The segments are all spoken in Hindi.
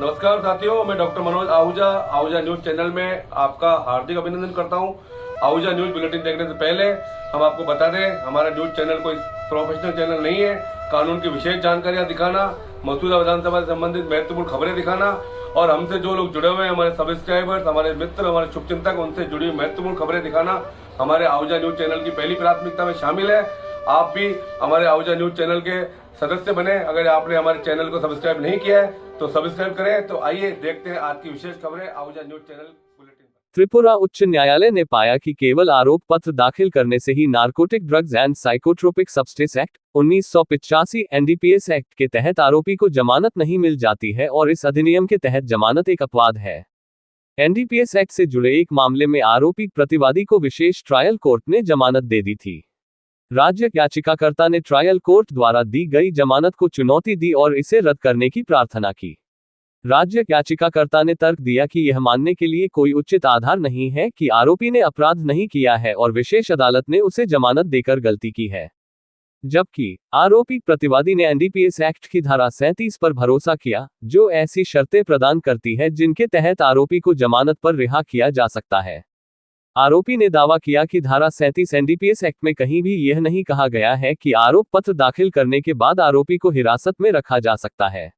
नमस्कार साथियों, मैं doctor Manoj Ahuja Ahuja news channel में आपका हार्दिक अभिनंदन करता हूं। आहूजा न्यूज बुलेटिन देखने से पहले हम आपको बता दें, हमारा न्यूज चैनल कोई प्रोफेशनल चैनल नहीं है। कानून की विशेष जानकारियां दिखाना, मौजूदा विधानसभा से संबंधित महत्वपूर्ण खबरें दिखाना और हमसे जो लोग जुड़े हुए हैं, हमारे सब्सक्राइबर्स, हमारे मित्र, हमारे शुभचिंतक, उनसे जुड़ी हुई महत्वपूर्ण खबरें दिखाना हमारे आहूजा न्यूज चैनल की पहली प्राथमिकता में शामिल है। आप भी हमारे आहूजा न्यूज चैनल के सदस्य बने। अगर आपने हमारे चैनल को सब्सक्राइब नहीं किया है तो सब्सक्राइब करें। तो आइए देखते हैं आज की विशेष खबरें Ahuja news channel bulletin. Tripura उच्च न्यायालय ने पाया कि केवल आरोप पत्र दाखिल करने से ही narcotic drugs and psychotropic substance act 1985 NDPS act के तहत आरोपी को जमानत नहीं मिल जाती है और इस अधिनियम के तहत जमानत एक अपराध है। एनडीपीएस एक्ट से जुड़े एक मामले में आरोपी प्रतिवादी को विशेष ट्रायल कोर्ट ने जमानत दे दी थी। राज्य याचिकाकर्ता ने ट्रायल कोर्ट द्वारा दी गई जमानत को चुनौती दी और इसे रद्द करने की प्रार्थना की। राज्य याचिकाकर्ता ने तर्क दिया कि यह मानने के लिए कोई उचित आधार नहीं है कि आरोपी ने अपराध नहीं किया है और विशेष अदालत ने उसे जमानत देकर गलती की है। जबकि आरोपी प्रतिवादी ने एनडीपीएस एक्ट की धारा 37 पर भरोसा किया, जो ऐसी शर्तें प्रदान करती है जिनके तहत आरोपी को जमानत पर रिहा किया जा सकता है। आरोपी ने दावा किया कि धारा 37 एनडीपीएस एक्ट में कहीं भी यह नहीं कहा गया है कि आरोप पत्र दाखिल करने के बाद आरोपी को हिरासत में रखा जा सकता है।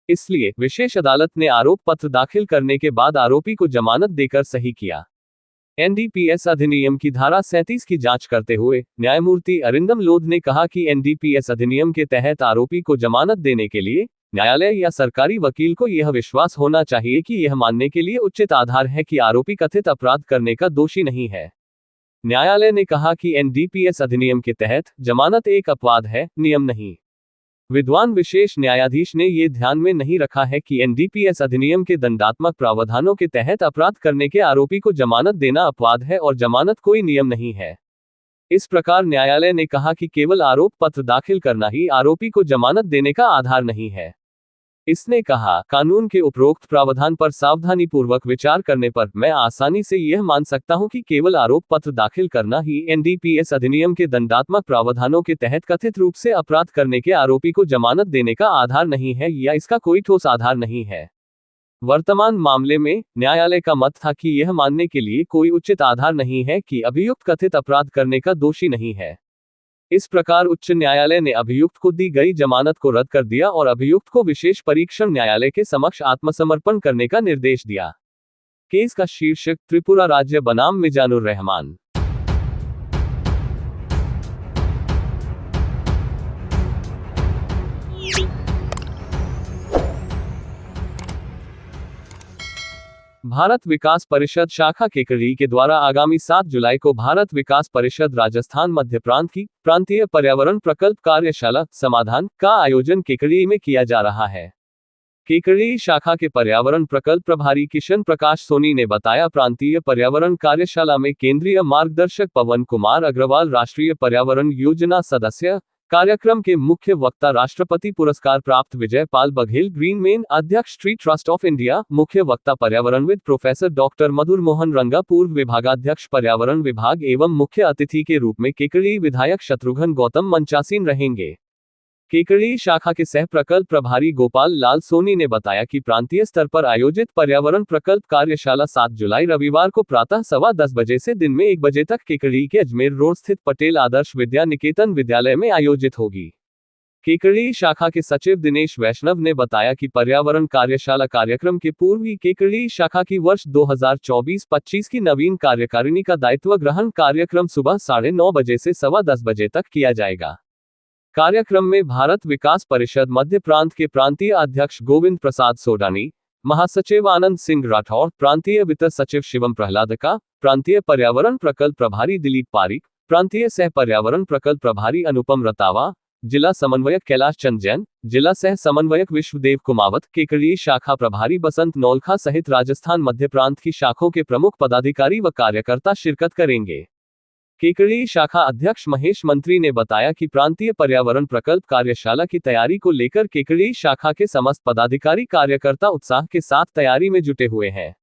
इसलिए विशेष अदालत ने आरोप पत्र दाखिल करने के बाद आरोपी को जमानत देकर सही किया। एनडीपीएस अधिनियम की धारा 37 की जांच करते हुए न्यायमूर्ति अरिंदम लोध ने कहा कि एनडीपीएस अधिनियम के तहत आरोपी को जमानत देने के लिए न्यायालय या सरकारी वकील को यह विश्वास होना चाहिए कि यह मानने के लिए उचित आधार है कि आरोपी कथित अपराध करने का दोषी नहीं है। न्यायालय ने कहा कि एनडीपीएस अधिनियम के तहत जमानत एक अपराध है, नियम नहीं। विद्वान विशेष न्यायाधीश ने ये ध्यान में नहीं रखा है कि एनडीपीएस अधिनियम के दंडात्मक प्रावधानों के तहत अपराध करने के आरोपी को जमानत देना अपराध है और जमानत कोई नियम नहीं है। इस प्रकार न्यायालय ने कहा कि केवल आरोप पत्र दाखिल करना ही आरोपी को जमानत देने का आधार नहीं है। इसने कहा, कानून के उपरोक्त प्रावधान पर सावधानीपूर्वक विचार करने पर मैं आसानी से यह मान सकता हूं कि केवल आरोप पत्र दाखिल करना ही एनडीपीएस अधिनियम के दंडात्मक प्रावधानों के तहत कथित रूप से अपराध करने के आरोपी को जमानत देने का आधार नहीं है या इसका कोई ठोस आधार नहीं है। वर्तमान मामले में न्यायालय का मत था कि यह मानने के लिए कोई उचित आधार नहीं है कि अभियुक्त कथित अपराध करने का दोषी नहीं है। इस प्रकार उच्च न्यायालय ने अभियुक्त को दी गई जमानत को रद्द कर दिया और अभियुक्त को विशेष परीक्षण न्यायालय के समक्ष आत्मसमर्पण करने का निर्देश दिया। केस का शीर्षक त्रिपुरा राज्य बनाम मिजानुर रहमान। भारत विकास परिषद शाखा केकड़ी के द्वारा आगामी 7 जुलाई को भारत विकास परिषद राजस्थान मध्य प्रांत की प्रांतीय पर्यावरण प्रकल्प कार्यशाला समाधान का आयोजन केकड़ी में किया जा रहा है। केकड़ी शाखा के पर्यावरण प्रकल्प प्रभारी किशन प्रकाश सोनी ने बताया, प्रांतीय पर्यावरण कार्यशाला में केंद्रीय मार्गदर्शक पवन कुमार अग्रवाल, राष्ट्रीय पर्यावरण योजना सदस्य, कार्यक्रम के मुख्य वक्ता राष्ट्रपति पुरस्कार प्राप्त विजय पाल बघेल, ग्रीनमेन अध्यक्ष ट्री ट्रस्ट ऑफ इंडिया, मुख्य वक्ता पर्यावरणविद प्रोफेसर डॉक्टर मधुर मोहन रंगा, पूर्व विभागाध्यक्ष पर्यावरण विभाग एवं मुख्य अतिथि के रूप में केकड़ी विधायक शत्रुघ्न गौतम मंचासीन रहेंगे। केकड़ी शाखा के सह प्रकल्प प्रभारी गोपाल लाल सोनी ने बताया कि प्रांतीय स्तर पर आयोजित पर्यावरण प्रकल्प कार्यशाला 7 जुलाई रविवार को प्रातः 10:15 बजे से दिन में 1 बजे तक केकड़ी के अजमेर रोड स्थित पटेल आदर्श विद्या निकेतन विद्यालय में आयोजित होगी। केकड़ी शाखा के सचिव दिनेश वैष्णव ने बताया कि पर्यावरण कार्यशाला कार्यक्रम के पूर्व ही केकड़ी शाखा की वर्ष 2024-25 की नवीन कार्यकारिणी का दायित्व ग्रहण कार्यक्रम सुबह 9:30 बजे से 10:15 बजे तक किया जाएगा। कार्यक्रम में भारत विकास परिषद मध्य प्रांत के प्रांतीय अध्यक्ष गोविंद प्रसाद सोडानी, महासचिव आनंद सिंह राठौर, प्रांतीय वित्त सचिव शिवम प्रहलादका, प्रांतीय पर्यावरण प्रकल्प प्रभारी दिलीप पारिक, प्रांतीय सह पर्यावरण प्रकल्प प्रभारी अनुपम रतावा, जिला समन्वयक कैलाश चंद जैन, जिला सह समन्वयक विश्वदेव कुमावत, केकड़ी शाखा प्रभारी बसंत नौलखा सहित राजस्थान मध्य प्रांत की शाखों के प्रमुख पदाधिकारी व कार्यकर्ता शिरकत करेंगे। केकड़ी शाखा अध्यक्ष महेश मंत्री ने बताया कि प्रांतीय पर्यावरण प्रकल्प कार्यशाला की तैयारी को लेकर केकड़ी शाखा के समस्त पदाधिकारी कार्यकर्ता उत्साह के साथ तैयारी में जुटे हुए हैं।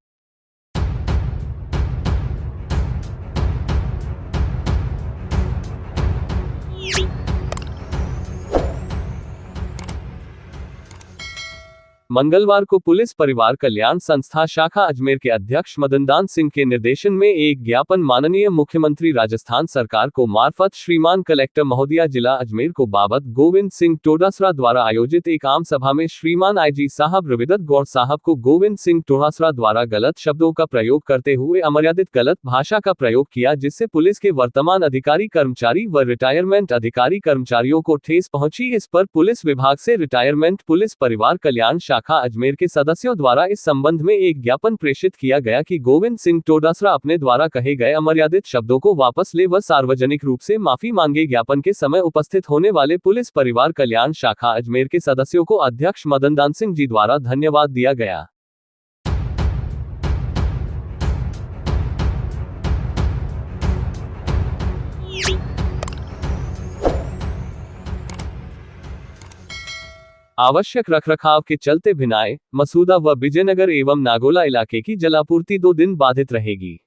मंगलवार को पुलिस परिवार कल्याण संस्था शाखा अजमेर के अध्यक्ष मदनदान सिंह के निर्देशन में एक ज्ञापन माननीय मुख्यमंत्री राजस्थान सरकार को मार्फत श्रीमान कलेक्टर महोदया जिला अजमेर को बाबत गोविंद सिंह टोडासरा द्वारा आयोजित एक आम सभा में श्रीमान आईजी साहब रविदत्त गौड़ साहब को गोविंद सिंह टोडासरा द्वारा गलत शब्दों का प्रयोग करते हुए अमर्यादित गलत भाषा का प्रयोग किया, जिससे पुलिस के वर्तमान अधिकारी कर्मचारी व रिटायरमेंट अधिकारी कर्मचारियों को ठेस पहुंची। इस पर पुलिस विभाग से रिटायरमेंट पुलिस परिवार कल्याण शाखा अजमेर के सदस्यों द्वारा इस संबंध में एक ज्ञापन प्रेषित किया गया कि गोविंद सिंह टोडासरा अपने द्वारा कहे गए अमर्यादित शब्दों को वापस ले व सार्वजनिक रूप से माफी मांगे। ज्ञापन के समय उपस्थित होने वाले पुलिस परिवार कल्याण शाखा अजमेर के सदस्यों को अध्यक्ष मदनदान सिंह जी द्वारा धन्यवाद दिया गया। आवश्यक रखरखाव के चलते भिनाई, मसूदा व विजयनगर एवं नागोला इलाके की जलापूर्ति 2 दिन बाधित रहेगी।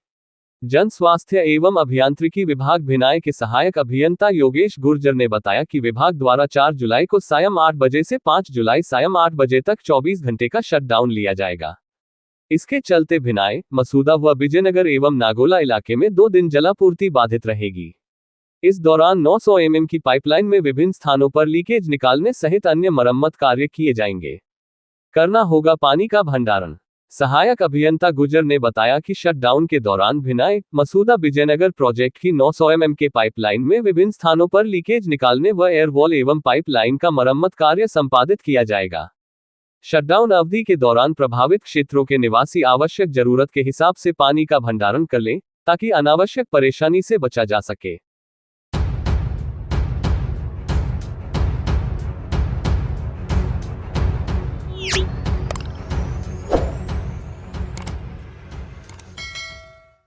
जन स्वास्थ्य एवं अभियांत्रिकी विभाग भिनाई के सहायक अभियंता योगेश गुर्जर ने बताया कि विभाग द्वारा 4 जुलाई को सायं 8 बजे से 5 जुलाई सायं 8 बजे तक 24 घंटे का शटडाउन लिया जाएगा। इसके चलते भिनाई, मसूदा व विजयनगर एवं नागोला इलाके में 2 दिन जलापूर्ति बाधित रहेगी। इस दौरान 900 mm की पाइपलाइन में विभिन्न स्थानों पर लीकेज निकालने सहित अन्य मरम्मत कार्य किए जाएंगे। करना होगा पानी का भंडारण। सहायक अभियंता गुजर ने बताया कि शटडाउन के दौरान भिनाई, मसूदा विजयनगर प्रोजेक्ट की 900 mm के पाइपलाइन में विभिन्न स्थानों पर लीकेज निकालने व एयरवॉल एवं पाइपलाइन का मरम्मत कार्य संपादित किया जाएगा। शटडाउन अवधि के दौरान प्रभावित क्षेत्रों के निवासी आवश्यक जरूरत के हिसाब से पानी का भंडारण कर लें, ताकि अनावश्यक परेशानी से बचा जा सके।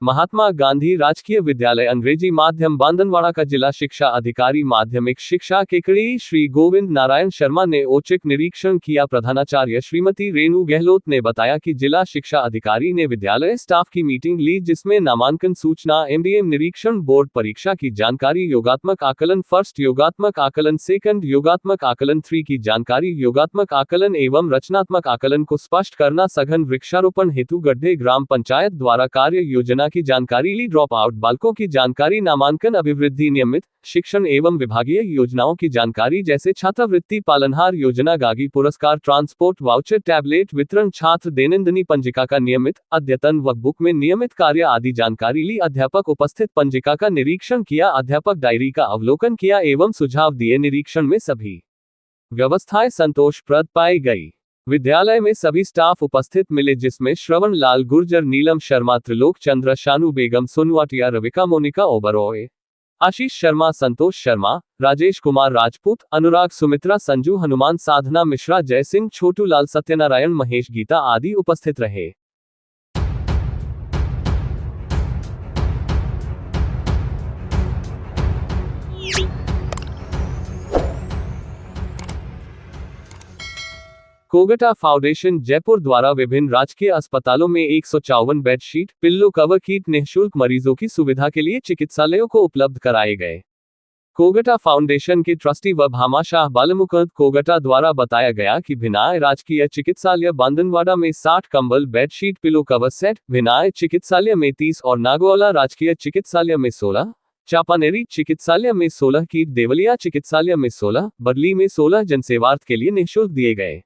महात्मा गांधी राजकीय विद्यालय अंग्रेजी माध्यम बांदनवाड़ा का जिला शिक्षा अधिकारी माध्यमिक शिक्षा केकड़ी श्री गोविंद नारायण शर्मा ने औचक निरीक्षण किया। प्रधानाचार्य श्रीमती रेणु गहलोत ने बताया कि जिला शिक्षा अधिकारी ने विद्यालय स्टाफ की मीटिंग ली, जिसमें नामांकन सूचना, एमडीएम निरीक्षण, बोर्ड परीक्षा की जानकारी, योगात्मक आकलन फर्स्ट, योगात्मक आकलन सेकंड, योगात्मक आकलन 3 की जानकारी, योगात्मक आकलन एवं रचनात्मक आकलन को स्पष्ट करना, सघन वृक्षारोपण हेतु गड्ढे ग्राम पंचायत द्वारा कार्य योजना की जानकारी ली, ड्रॉप आउट बालकों की जानकारी, नामांकन अभिवृद्धि, नियमित शिक्षण एवं विभागीय योजनाओं की जानकारी जैसे छात्रवृत्ति, पालनहार योजना, गागी पुरस्कार, ट्रांसपोर्ट वाउचर, टैबलेट वितरण, छात्र दैनंदिनी पंजिका का नियमित अद्यतन, वर्कबुक में नियमित कार्य आदि जानकारी ली। अध्यापक उपस्थित पंजिका का निरीक्षण किया, अध्यापक डायरी का अवलोकन किया एवं सुझाव दिए। निरीक्षण में सभी व्यवस्थाएं संतोषप्रद पाई गई। विद्यालय में सभी स्टाफ उपस्थित मिले, जिसमें श्रवण लाल गुर्जर, नीलम शर्मा, त्रिलोक चंद्र, शानू बेगम, सोनवाटिया, रविका, मोनिका ओबरॉय, आशीष शर्मा, संतोष शर्मा, राजेश कुमार राजपूत, अनुराग, सुमित्रा, संजू, हनुमान, साधना मिश्रा, जय सिंह, छोटू लाल, सत्यनारायण, महेश, गीता आदि उपस्थित रहे। कोगटा फाउंडेशन जयपुर द्वारा विभिन्न राजकीय अस्पतालों में 154 बेडशीट, पिल्लो कवर किट निःशुल्क मरीजों की सुविधा के लिए चिकित्सालयों को उपलब्ध कराए गए। कोगटा फाउंडेशन के ट्रस्टी व भामाशाह बालमुकुंद कोगटा द्वारा बताया गया कि भिनाई राजकीय चिकित्सालय बांदनवाड़ा में 60 कंबल bedsheet pillow cover set, Bhinai चिकित्सालय में 30 और नागौला राजकीय चिकित्सालय में 16, चापानेरी चिकित्सालय में 16 किट, देवलिया चिकित्सालय में 16, बरली में 16 जनसेवार्थ के लिए निःशुल्क दिए गए।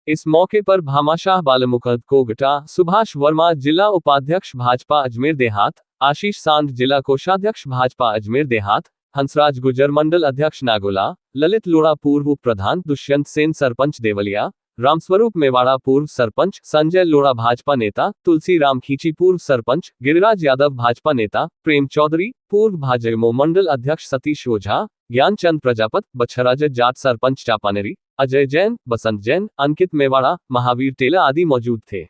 इस मौके पर भामाशाह बालमुकुंद कोगटा, सुभाष वर्मा जिला उपाध्यक्ष भाजपा अजमेर देहात, आशीष सांध जिला कोषाध्यक्ष भाजपा अजमेर देहात, हंसराज गुजर मंडल अध्यक्ष नागोला, ललित लोढ़ा पूर्व उप प्रधान, दुष्यंत सेन सरपंच देवलिया, रामस्वरूप मेवाड़ा पूर्व सरपंच, संजय लोढ़ा भाजपा नेता, तुलसी राम खींची पूर्व सरपंच, गिरिराज यादव भाजपा नेता, प्रेम चौधरी पूर्व भाजपा मंडल अध्यक्ष, सतीश ओझा, ज्ञानचंद प्रजापत, बछराज जाट सरपंच चापानेरी, अजय जैन, बसंत जैन, अंकित मेवाड़ा, महावीर टेला आदि मौजूद थे।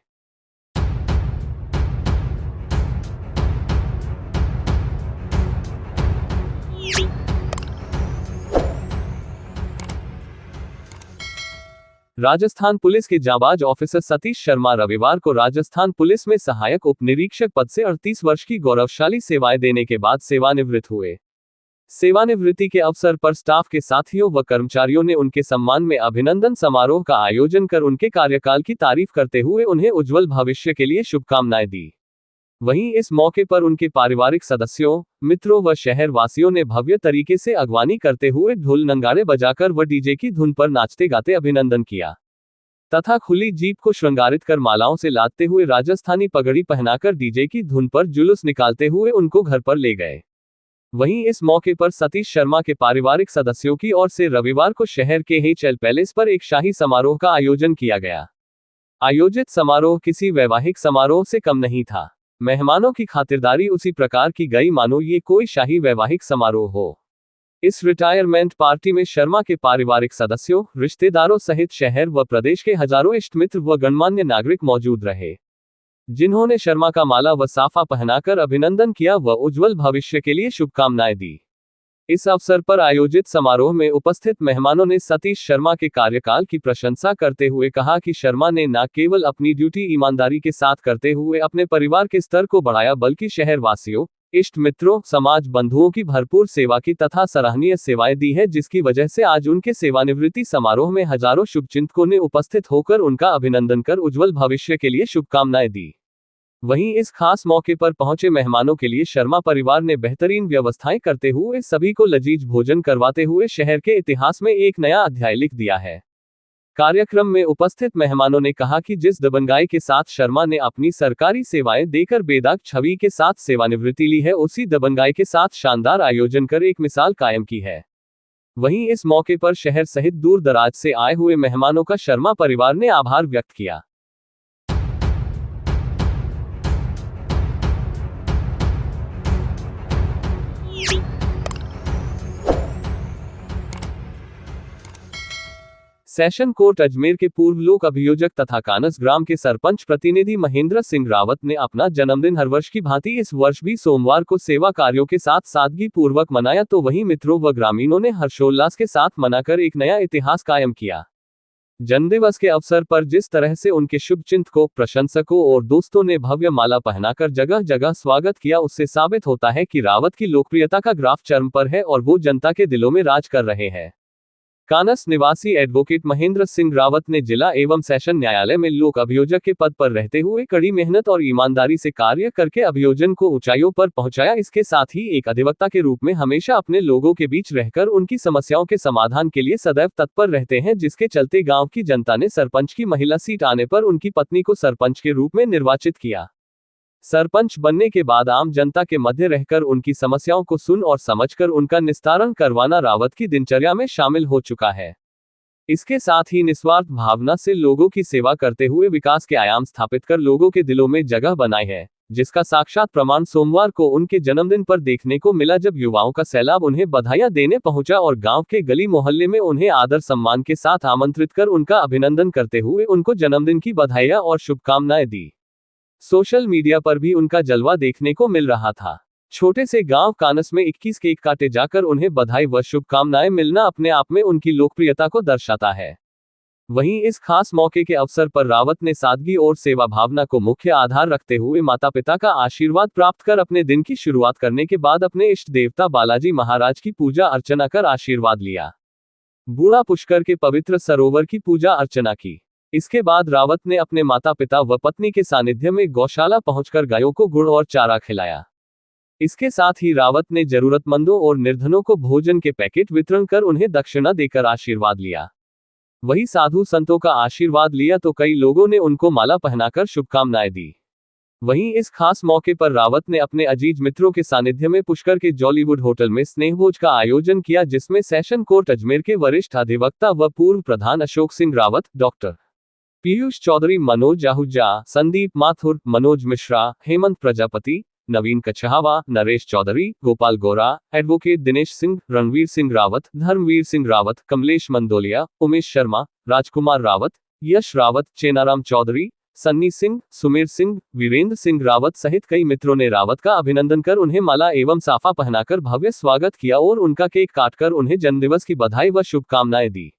राजस्थान पुलिस के जांबाज ऑफिसर सतीश शर्मा रविवार को राजस्थान पुलिस में सहायक उप निरीक्षक पद से 38 वर्ष की गौरवशाली सेवाएं देने के बाद सेवानिवृत्त हुए। सेवानिवृत्ति के अवसर पर स्टाफ के साथियों व कर्मचारियों ने उनके सम्मान में अभिनंदन समारोह का आयोजन कर उनके कार्यकाल की तारीफ करते हुए उन्हें उज्जवल भविष्य के लिए शुभकामनाएं दी। वहीं इस मौके पर उनके पारिवारिक सदस्यों, मित्रों व शहर वासियों ने भव्य तरीके से अगवानी करते हुए ढोल नगाड़े बजाकर व डीजे की धुन पर नाचते गाते अभिनंदन किया तथा खुली जीप को श्रृंगारित कर मालाओं से लादते हुए राजस्थानी पगड़ी पहनाकर डीजे की धुन पर जुलूस निकालते हुए उनको घर पर ले गए। वहीं इस मौके पर सतीश शर्मा के पारिवारिक सदस्यों की ओर से रविवार को शहर के HL पैलेस पर एक शाही समारोह का आयोजन किया गया। आयोजित समारोह किसी वैवाहिक समारोह से कम नहीं था। मेहमानों की खातिरदारी उसी प्रकार की गई मानो ये कोई शाही वैवाहिक समारोह हो। इस रिटायरमेंट पार्टी में शर्मा के पारिवारिक सदस्यों, रिश्तेदारों सहित शहर व प्रदेश के हजारों इष्ट मित्र व गणमान्य नागरिक मौजूद रहे, जिन्होंने शर्मा का माला व साफा पहनाकर अभिनंदन किया व उज्जवल भविष्य के लिए शुभकामनाएं दी। इस अवसर पर आयोजित समारोह में उपस्थित मेहमानों ने सतीश शर्मा के कार्यकाल की प्रशंसा करते हुए कहा कि शर्मा ने न केवल अपनी ड्यूटी ईमानदारी के साथ करते हुए अपने परिवार के स्तर को बढ़ाया बल्कि शहर वासियों, इष्ट मित्रों, समाज बंधुओं की भरपूर सेवा की तथा सराहनीय सेवाएं दी है, जिसकी वजह से आज उनके सेवानिवृत्ति समारोह में हजारों शुभचिंतकों ने उपस्थित होकर उनका अभिनंदन कर उज्जवल भविष्य के लिए शुभकामनाएं दी। वहीं इस खास मौके पर पहुंचे मेहमानों के लिए शर्मा परिवार ने बेहतरीन व्यवस्थाएं करते हुए सभी को लजीज भोजन करवाते हुए शहर के इतिहास में एक नया अध्याय लिख दिया है। कार्यक्रम में उपस्थित मेहमानों ने कहा कि जिस दबंगाई के साथ शर्मा ने अपनी सरकारी सेवाएं देकर बेदाग छवि के साथ सेवानिवृत्ति ली है, उसी दबंगाई के साथ शानदार आयोजन कर एक मिसाल कायम की है। वहीं इस मौके पर शहर सहित दूर दराज से आए हुए मेहमानों का शर्मा परिवार ने आभार व्यक्त किया। सेशन कोर्ट अजमेर के पूर्व लोक अभियोजक तथा कानस ग्राम के सरपंच प्रतिनिधि महेंद्र सिंह रावत ने अपना जन्मदिन हर वर्ष की भांति इस वर्ष भी सोमवार को सेवा कार्यों के साथ सादगी पूर्वक मनाया, तो वहीं मित्रों व ग्रामीणों ने हर्षोल्लास के साथ मनाकर एक नया इतिहास कायम किया। जन्मदिवस के अवसर पर जिस तरह से उनके शुभचिंतकों, प्रशंसकों और दोस्तों ने भव्य माला पहनाकर जगह जगह स्वागत किया, उससे साबित होता है कि रावत की लोकप्रियता का ग्राफ चरम पर है और वो जनता के दिलों में राज कर रहे हैं। कानस निवासी एडवोकेट महेंद्र सिंह रावत ने जिला एवं सेशन न्यायालय में लोक अभियोजक के पद पर रहते हुए कड़ी मेहनत और ईमानदारी से कार्य करके अभियोजन को ऊंचाइयों पर पहुंचाया। इसके साथ ही एक अधिवक्ता के रूप में हमेशा अपने लोगों के बीच रहकर उनकी समस्याओं के समाधान के लिए सदैव तत्पर रहते हैं, जिसके चलते गांव की जनता ने सरपंच की महिला सीट आने पर उनकी पत्नी को सरपंच के रूप में निर्वाचित किया। सरपंच बनने के बाद आम जनता के मध्य रहकर उनकी समस्याओं को सुन और समझकर उनका निस्तारण करवाना रावत की दिनचर्या में शामिल हो चुका है। इसके साथ ही निस्वार्थ भावना से लोगों की सेवा करते हुए विकास के आयाम स्थापित कर लोगों के दिलों में जगह बनाई है, जिसका साक्षात प्रमाण सोमवार को उनके जन्मदिन पर देखने को मिला, जब युवाओं का सैलाब उन्हें बधाइयां देने पहुंचा और गांव के गली मोहल्ले में उन्हें आदर सम्मान के साथ आमंत्रित कर उनका अभिनंदन करते हुए उनको जन्मदिन की बधाइयां और शुभकामनाएं दी। सोशल मीडिया पर भी उनका जलवा देखने को मिल रहा था। छोटे से गांव कानस में 21 केक काटे जाकर उन्हें बधाई व शुभकामनाएं मिलना अपने आप में उनकी लोकप्रियता को दर्शाता है। वहीं इस खास मौके के अवसर पर रावत ने सादगी और सेवा भावना को मुख्य आधार रखते हुए माता पिता का आशीर्वाद प्राप्त कर अपने दिन की शुरुआत करने के बाद अपने इष्ट देवता बालाजी महाराज की पूजा अर्चना कर आशीर्वाद लिया। बूढ़ा पुष्कर के पवित्र सरोवर की पूजा अर्चना की। इसके बाद रावत ने अपने माता पिता व पत्नी के सानिध्य में गौशाला पहुंचकर गायों को गुड़ और चारा खिलाया। इसके साथ ही रावत ने जरूरतमंदों और निर्धनों को भोजन के पैकेट वितरण कर उन्हें दक्षिणा देकर आशीर्वाद लिया। वही साधु संतों का आशीर्वाद लिया तो कई लोगों ने उनको माला पहनाकर शुभकामनाएं दी। वहीं इस खास मौके पर रावत ने अपने अजीज मित्रों के सानिध्य में पुष्कर के जॉलीवुड होटल में स्नेहभोज का आयोजन किया, जिसमें सेशन कोर्ट अजमेर के वरिष्ठ अधिवक्ता व पूर्व प्रधान अशोक सिंह रावत, डॉक्टर पीयूष चौधरी, मनोज आहूजा, संदीप माथुर, मनोज मिश्रा, हेमंत प्रजापति, नवीन कछहावा, नरेश चौधरी, गोपाल गोरा, एडवोकेट दिनेश सिंह, रणवीर सिंह रावत, धर्मवीर सिंह रावत, कमलेश मंदोलिया, उमेश शर्मा, राजकुमार रावत, यश रावत, चेनाराम चौधरी, सन्नी सिंह, सुमेर सिंह, वीरेंद्र सिंह रावत सहित कई मित्रों ने रावत का अभिनंदन कर उन्हें माला एवं साफा पहनाकर भव्य स्वागत किया और उनका केक काटकर उन्हें जन्मदिवस की बधाई व शुभकामनाएं दी।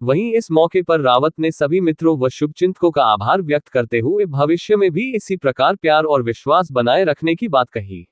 वहीं इस मौके पर रावत ने सभी मित्रों व शुभचिंतकों का आभार व्यक्त करते हुए भविष्य में भी इसी प्रकार प्यार और विश्वास बनाए रखने की बात कही।